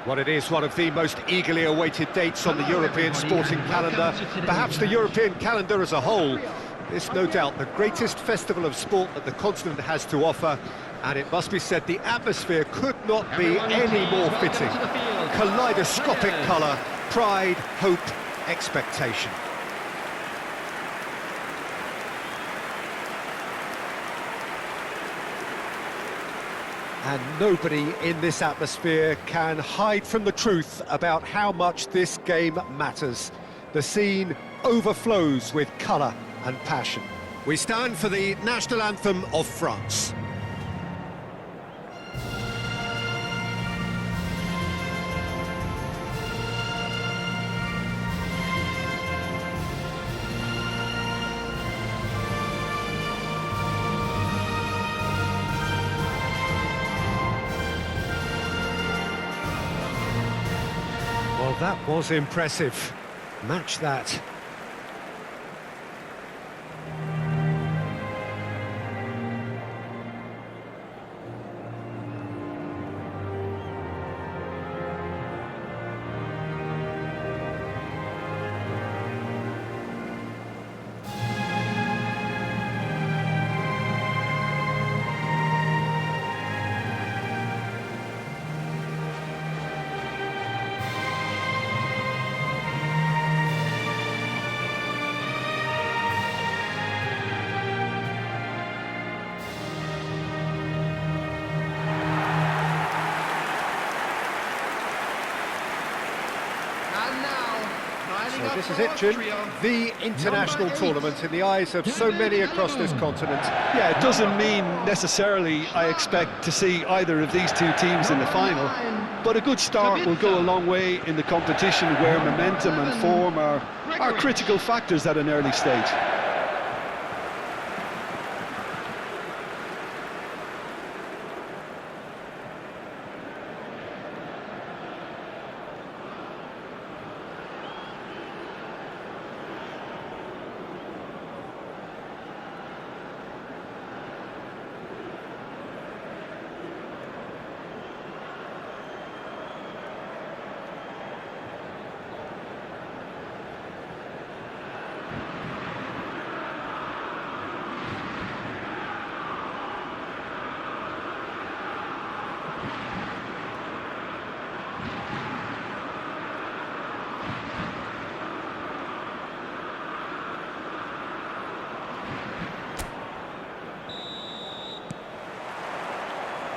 Well, it is one of the most eagerly awaited dates on the European sporting calendar, perhaps the European calendar as a whole. It's no doubt the greatest festival of sport that the continent has to offer, and it must be said the atmosphere could not be any more fitting. Kaleidoscopic colour, pride, hope, expectation. And nobody in this atmosphere can hide from the truth about how much this game matters. The scene overflows with colour and passion. We stand for the national anthem of France. Well, that was impressive. Match that. So this is it, Jim, the international tournament in the eyes of so many across this continent. Yeah, it doesn't mean necessarily I expect to see either of these two teams in the final, but a good start will go a long way in the competition where momentum and form are critical factors at an early stage.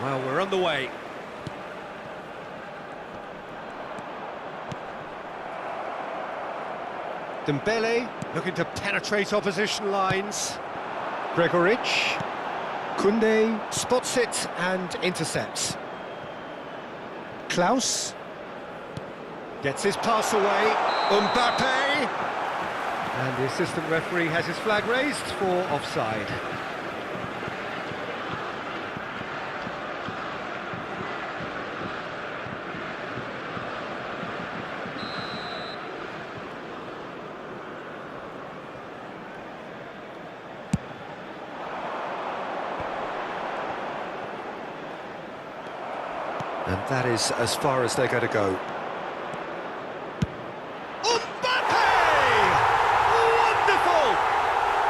Well, we're on the way. Dembele looking to penetrate opposition lines. Gregoritsch. Koundé spots it and intercepts. Klaus gets his pass away. Mbappe! And the assistant referee has his flag raised for offside. And that is as far as they're going to go. Mbappe! Wonderful!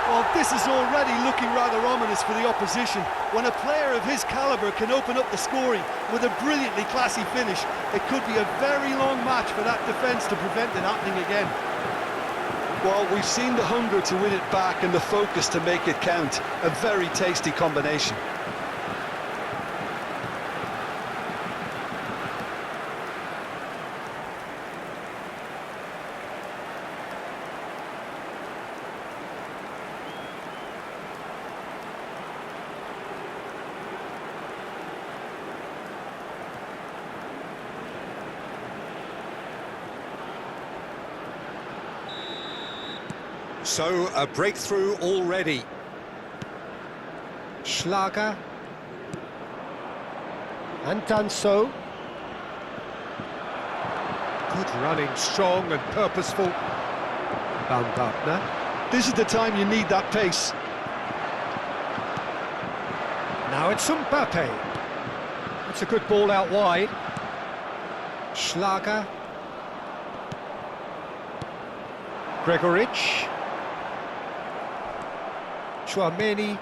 Well, this is already looking rather ominous for the opposition. When a player of his calibre can open up the scoring with a brilliantly classy finish, it could be a very long match for that defence to prevent it happening again. Well, we've seen the hunger to win it back and the focus to make it count. A very tasty combination. So, a breakthrough already. Schlager. And done so. Good running, strong and purposeful. Baumgartner. This is the time you need that pace. Now it's Mbappe. It's a good ball out wide. Schlager. Gregoritsch. Chouameni.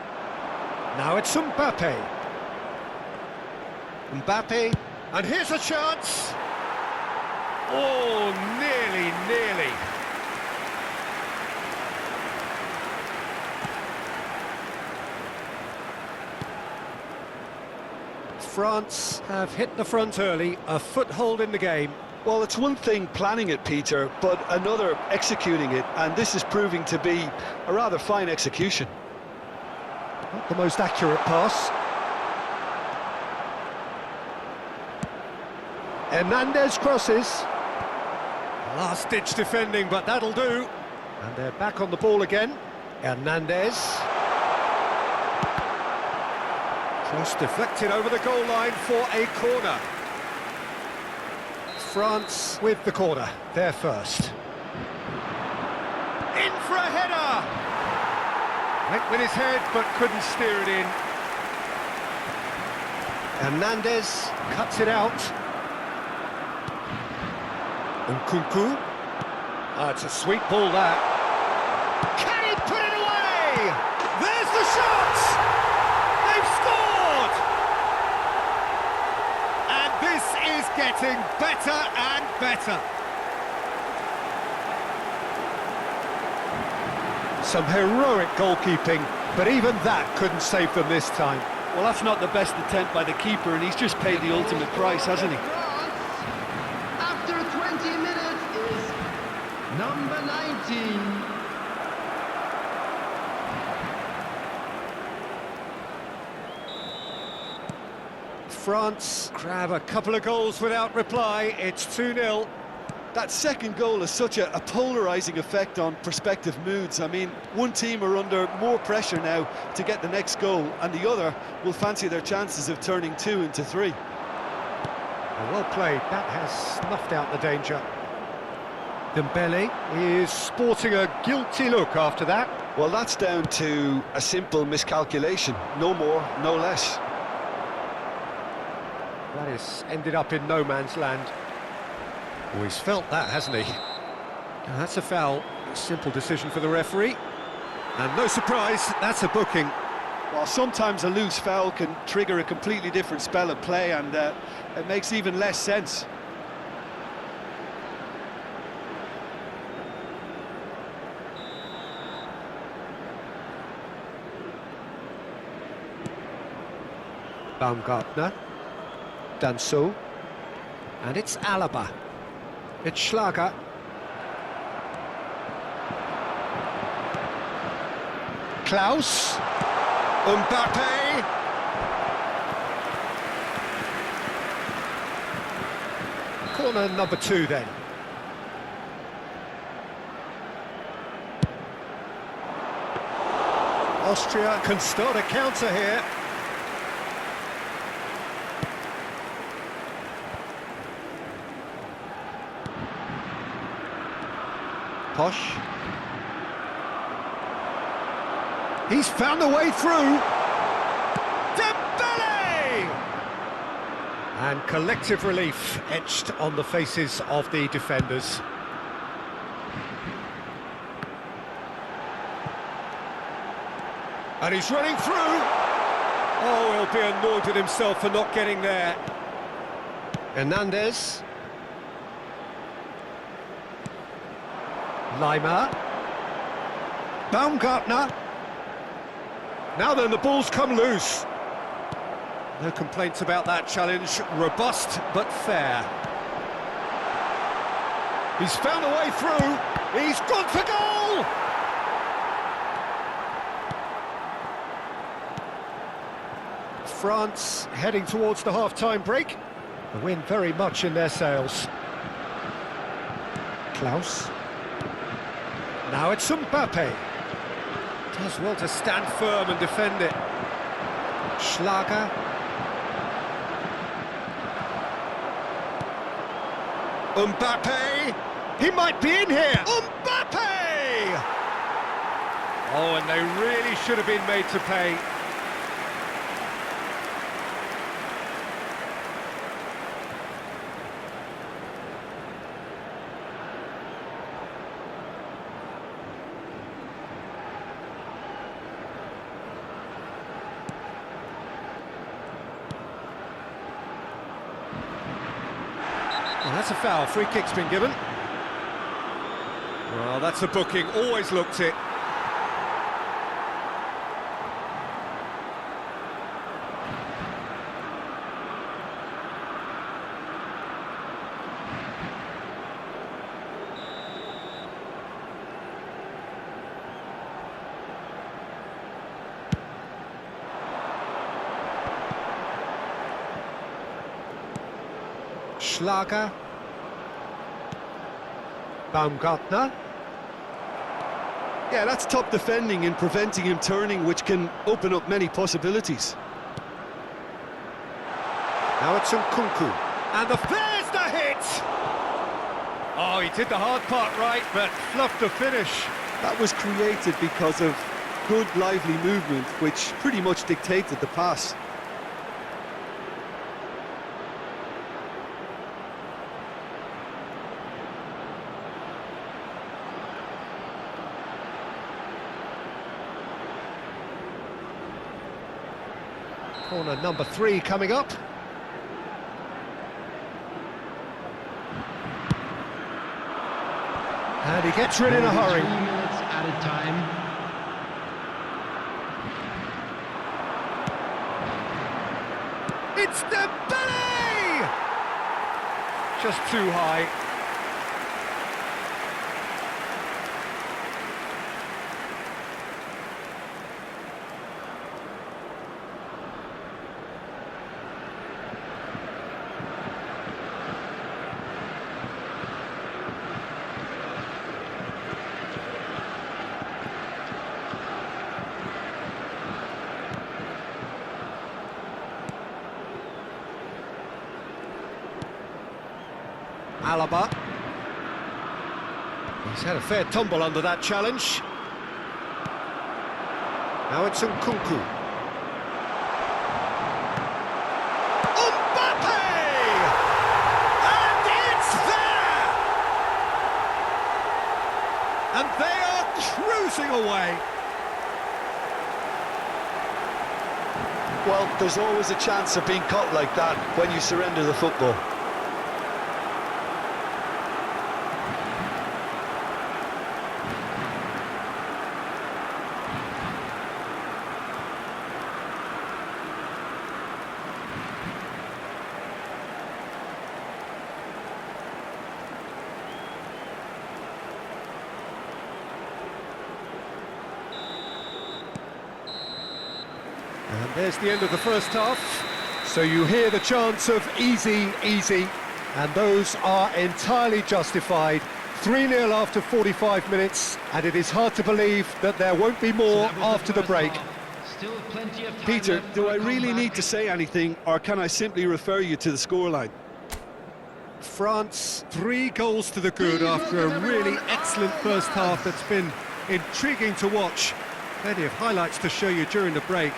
Now it's Mbappe. Mbappe. And here's a chance. Oh, nearly. France have hit the front early, a foothold in the game. Well, it's one thing planning it, Peter, but another executing it, and this is proving to be a rather fine execution. Not the most accurate pass. Hernandez crosses. Last-ditch defending, but that'll do. And they're back on the ball again. Hernandez. Cross deflected over the goal line for a corner. France with the corner, they're first. In for a header! Went with his head, but couldn't steer it in. Hernandez cuts it out. Nkunku. It's a sweet ball, that. Can he put it away? There's the shot! They've scored! And this is getting better and better. Some heroic goalkeeping, but even that couldn't save them this time. Well, that's not the best attempt by the keeper, and he's just paid the ultimate price, hasn't he? After 20 minutes is number 19. France grab a couple of goals without reply. It's 2-0. That second goal has such a polarising effect on prospective moods. I mean, one team are under more pressure now to get the next goal, and the other will fancy their chances of turning 2 into 3. Well played. That has snuffed out the danger. Dembele is sporting a guilty look after that. Well, that's down to a simple miscalculation. No more, no less. That has ended up in no man's land. Oh, he's felt that, hasn't he? And that's a foul. A simple decision for the referee. And no surprise, that's a booking. Well, sometimes a loose foul can trigger a completely different spell of play, and it makes even less sense. Baumgartner. Done so. And it's Alaba. It's Schlager. Klaus. Mbappe! Corner number 2 then. Austria can start a counter here. Posh. He's found a way through. Dembele! And collective relief etched on the faces of the defenders. And he's running through. Oh, he'll be annoyed with himself for not getting there. Hernandez. Lima. Baumgartner. Now then, the ball's come loose. No complaints about that challenge. Robust, but fair. He's found a way through. He's gone for goal! France heading towards the half-time break. The win very much in their sails. Klaus. Now it's Mbappe. Does well to stand firm and defend it. Schlager. Mbappe. He might be in here. Mbappe! Oh, and they really should have been made to pay. Well, that's a foul. Free kick's been given. Well, that's a booking. Always looked it. Schlager. Baumgartner. Yeah, that's top defending and preventing him turning, which can open up many possibilities. Now it's Nkunku. And there's the hit! Oh, he did the hard part right, but fluffed the finish. That was created because of good, lively movement, which pretty much dictated the pass. Corner number 3 coming up. And he gets rid in a hurry. 3 minutes added time. It's Dembele! Just too high. Alaba. He's had a fair tumble under that challenge. Now it's Nkunku. Mbappe! And it's there! And they are cruising away. Well, there's always a chance of being caught like that when you surrender the football. There's the end of the first half. So you hear the chants of easy, easy, and those are entirely justified. 3-0 after 45 minutes, and it is hard to believe that there won't be more after the break. Still plenty of time Peter, left do for I a really comeback. need to say anything, or can I simply refer you to the scoreline? France, 3 goals to the good after a really excellent first half that's been intriguing to watch. Plenty of highlights to show you during the break.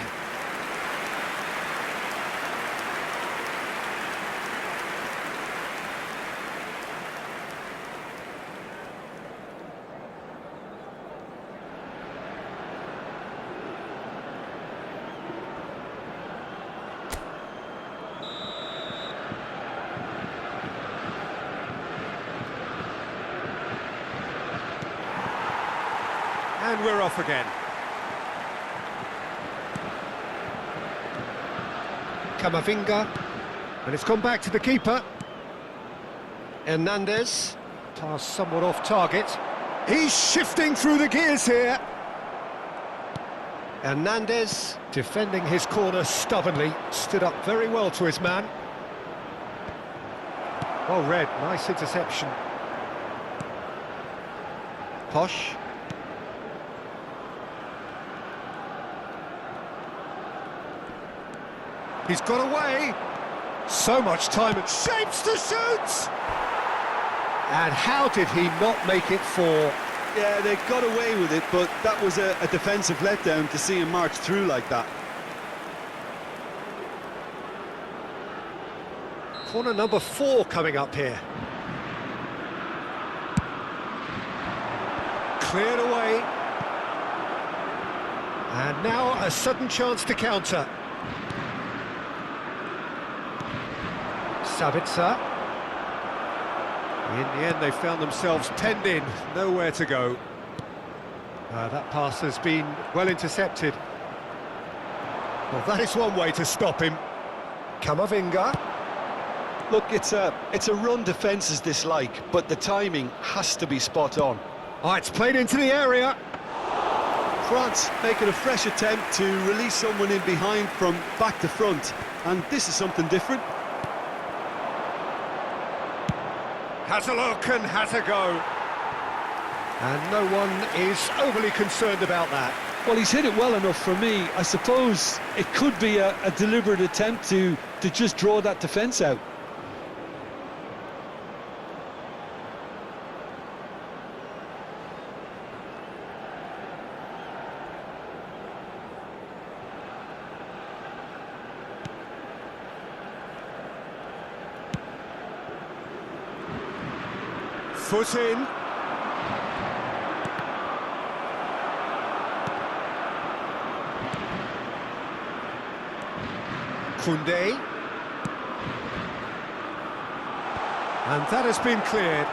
And we're off again. Camavinga, and it's gone back to the keeper. Hernandez, pass somewhat off target. He's shifting through the gears here. Hernandez, defending his corner stubbornly, stood up very well to his man. Well read, nice interception. Posh. He's got away. So much time and shapes to shoot! And how did he not make it 4? Yeah, they got away with it, but that was a defensive letdown to see him march through like that. Corner number 4 coming up here. Cleared away. And now a sudden chance to counter. Sabitzer. In the end, they found themselves penned in, nowhere to go. That pass has been well intercepted. Well, that is one way to stop him. Camavinga. Look, it's a run defence's dislike, but the timing has to be spot on. Oh, it's played into the area. France making a fresh attempt to release someone in behind from back to front, and this is something different. Has a look and has a go. And no one is overly concerned about that. Well, he's hit it well enough for me. I suppose it could be a deliberate attempt to just draw that defence out. Foot in. Koundé. And that has been cleared.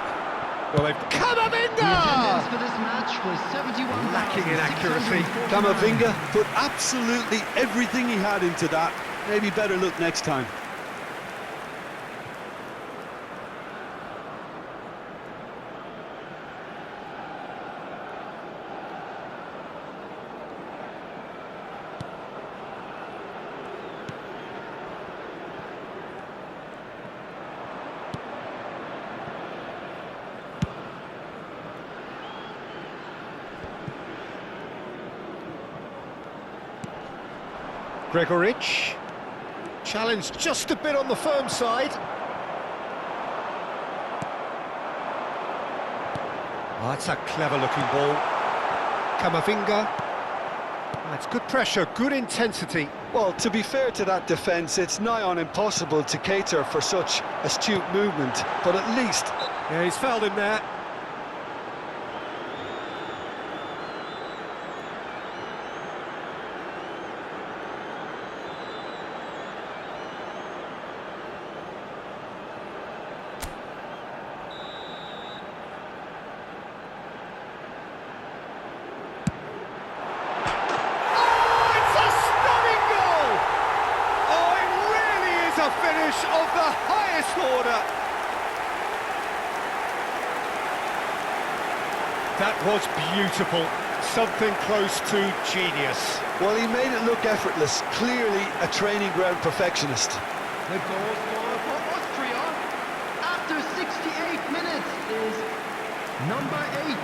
Well, they've... The Camavinga! attendance for this match was 71. Lacking in accuracy. Camavinga put absolutely everything he had into that. Maybe better look next time. Gregorich, challenged just a bit on the firm side. Oh, that's a clever-looking ball. Camavinga. Oh, it's good pressure, good intensity. Well, to be fair to that defence, it's nigh on impossible to cater for such astute movement, but at least... Yeah, he's fouled him there. Finish of the highest order. That was beautiful. Something close to genius. Well, he made it look effortless. Clearly a training ground perfectionist. The goal scorer for Austria after 68 minutes is number 8.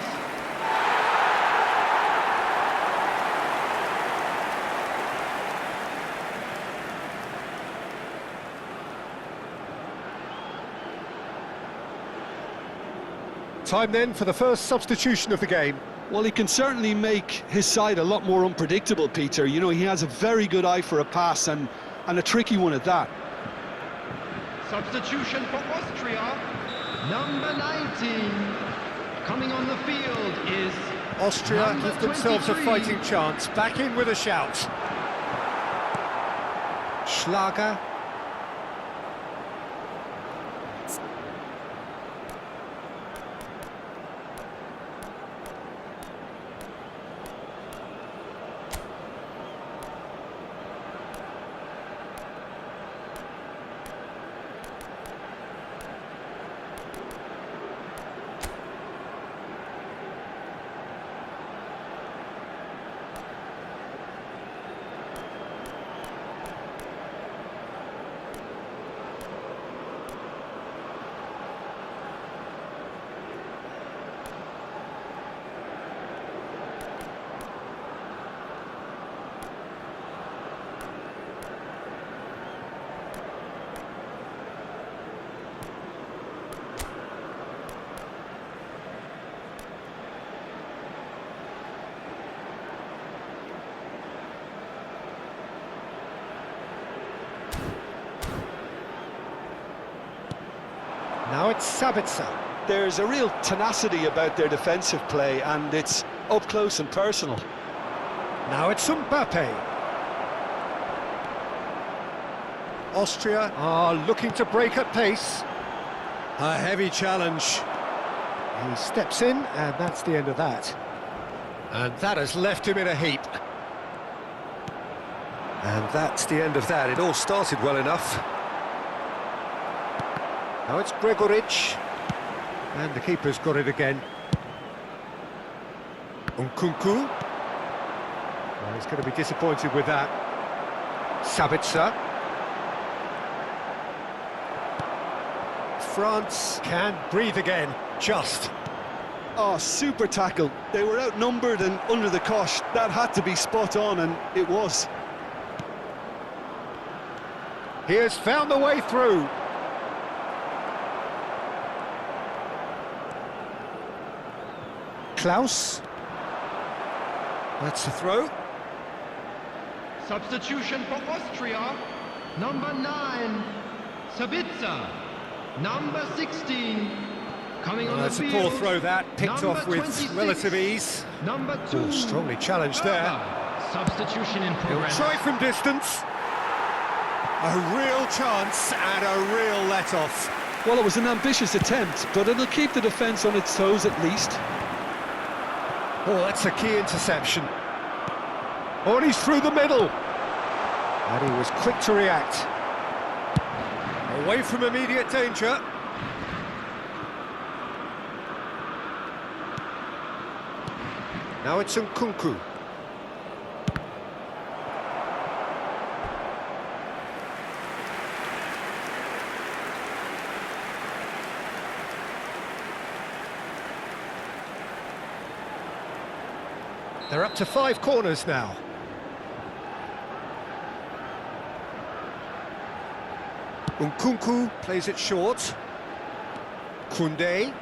Time then for the first substitution of the game. Well, he can certainly make his side a lot more unpredictable, Peter. You know, he has a very good eye for a pass and a tricky one at that. Substitution for Austria, number 19. Coming on the field is Austria number give themselves 23. a fighting chance. Back in with a shout. Schlager. Now it's Sabitzer. There's a real tenacity about their defensive play, and it's up close and personal. Now it's Mbappe. Austria are looking to break at pace. A heavy challenge. He steps in, and that's the end of that. And that has left him in a heap. And that's the end of that. It all started well enough. Now it's Gregoric. And the keeper's got it again. Nkunku. Well, he's going to be disappointed with that. Sabitzer. France can breathe again, just. Oh, super tackle. They were outnumbered and under the cosh. That had to be spot on, and it was. He has found the way through. Klaus. That's a throw. substitution for Austria, number 9, Sabitzer, number 16. Coming on the That's a field, poor throw that, picked number off with 26, relative ease. Number 2. Oh, strongly challenged there. Substitution in He'll progress. try from distance. A real chance and a real let-off. Well, it was an ambitious attempt, but it'll keep the defence on its toes at least. Oh, that's a key interception. Oh, and he's through the middle. And he was quick to react. Away from immediate danger. Now it's Nkunku. They're up to 5 corners now. Nkunku plays it short. Koundé.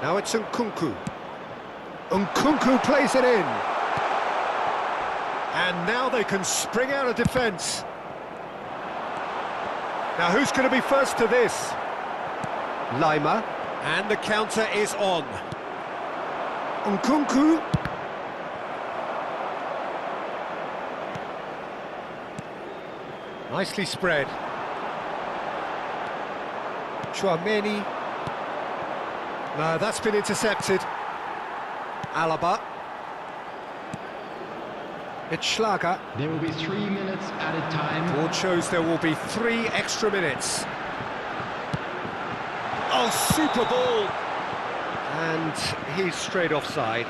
Now it's Nkunku. Nkunku plays it in. And now they can spring out of defence. Now who's going to be first to this? Lima. And the counter is on. Nkunku. Nicely spread. Chouameni. No, that's been intercepted. Alaba. It's Schlager. There will be 3 minutes added time. Board shows there will be 3 extra minutes. Oh, super ball. And he's straight offside.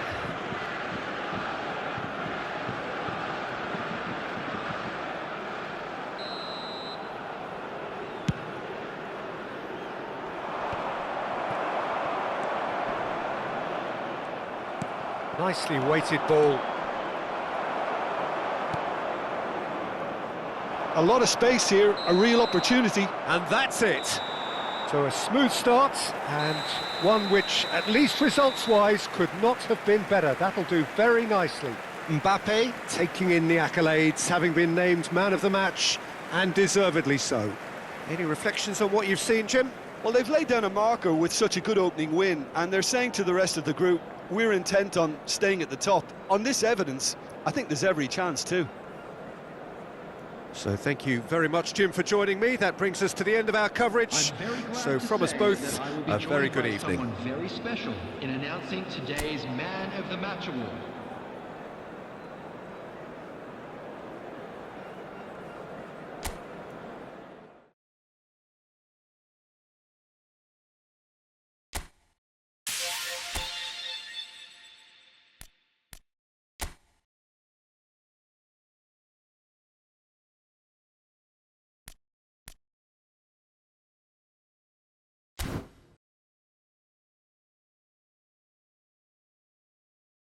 Nicely weighted ball. A lot of space here, a real opportunity. And that's it. So a smooth start, and one which, at least results-wise, could not have been better. That'll do very nicely. Mbappe taking in the accolades, having been named man of the match, and deservedly so. Any reflections on what you've seen, Jim? Well, they've laid down a marker with such a good opening win, and they're saying to the rest of the group, we're intent on staying at the top. On this evidence, I think there's every chance too. So thank you very much, Jim, for joining me. That brings us to the end of our coverage. So from us both, a very good evening. Someone very special in announcing today's Man of the Match award.